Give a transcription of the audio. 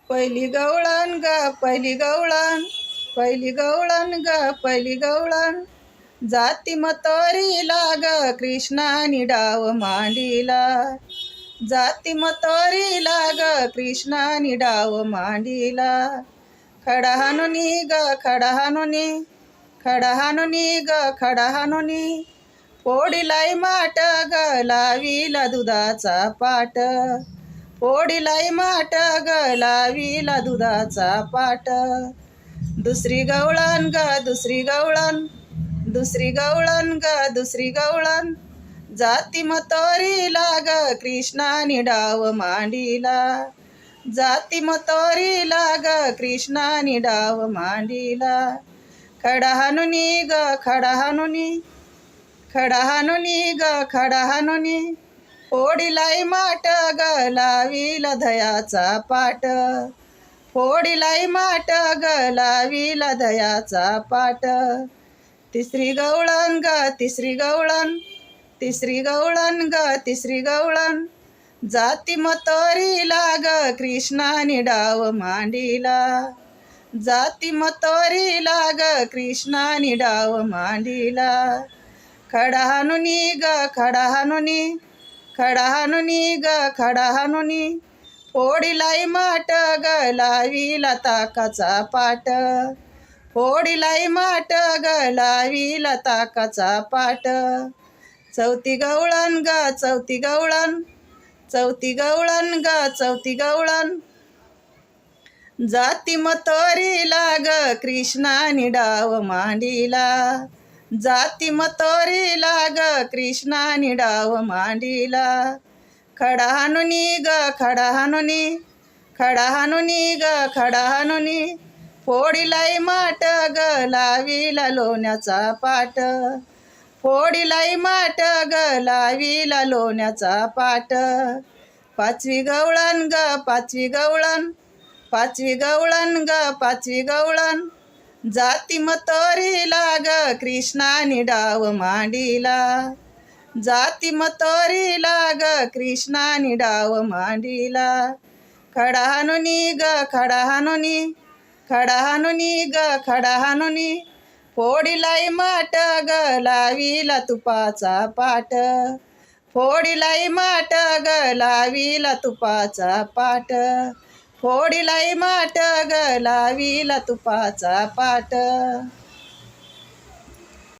पहिली गवळण ग पहिली गवळण, पहिली गवळण ग पहिली गवळण, जाती मतोरीला ग कृष्णानी डाव मांडीला, जाती मतोरीला ग कृष्णानी डाव मांडीला. खडा हाणुनी ग खडा हाणुनी, खडा हाणुनी ग खडा हाणुनी, फोडीलाई माट ग लावीला दुधाचा पाट, फोडीलाई माट ग लावीला दुधाचा पाट. दुसरी गवळण ग दुसरी गवळण, दुसरी गवळण ग दुसरी गवळण, जाती मतोरीला ग कृष्णानी डाव मांडीला, जाती मतोरीला ग कृष्णानी डाव मांडीला. खडा हाणुनी ग खडा हाणुनी, खडा हाणुनी ग खडा हाणुनी, फोडीलाई माट ग लावीला दह्याचा पाट, फोडीलाई माट ग लावीला दह्याचा पाट. तिसरी गवळण ग तिसरी गवळण, तिसरी गवळण ग तिसरी गवळण, जाती मतोरीला ग कृष्णानी डाव मांडीला, जाती मतोरीला ग कृष्णानी डाव मांडीला. खडा हाणुनी ग खडा हाणुनी, खडा हाणुनी ग खडा हाणुनी, फोडीलाई माट ग लावीला ताकाचा पाट, फोडीलाई माट ग लावीला ताकाचा पाट. चौथी गवळण ग चौथी गवळण, चौथी गवळण ग चौथी गवळण, जाती मतोरीला ग कृष्णानी डाव मांडीला, जाती मतोरीला ग कृष्णानी डाव मांडीला. खडा हाणुनी ग खडा हाणुनी, खडा हाणुनी ग खडा हाणुनी, फोडीलाई माट ग लावीला लोण्याचा पाट, फोडीलाई माट ग लावीला लोण्याचा पाट. पाचवी गवळण ग पाचवी गवळण, पाचवी गवळण ग पाचवी गवळण, जाती मतोरीला ग कृष्णानी डाव मांडीला, जाती मतोरीला ग कृष्णानी डाव मांडीला. खडा हाणुनी ग खडा हाणुनी, खडा हाणुनी ग खडा हाणुनी, फोडीलाई माट ग लावीला तुपाचा पाट, फोडीलाई माट ग लावीला तुपाचा पाट, फोडीलाई माट ग लावीला तुपाचा पाट.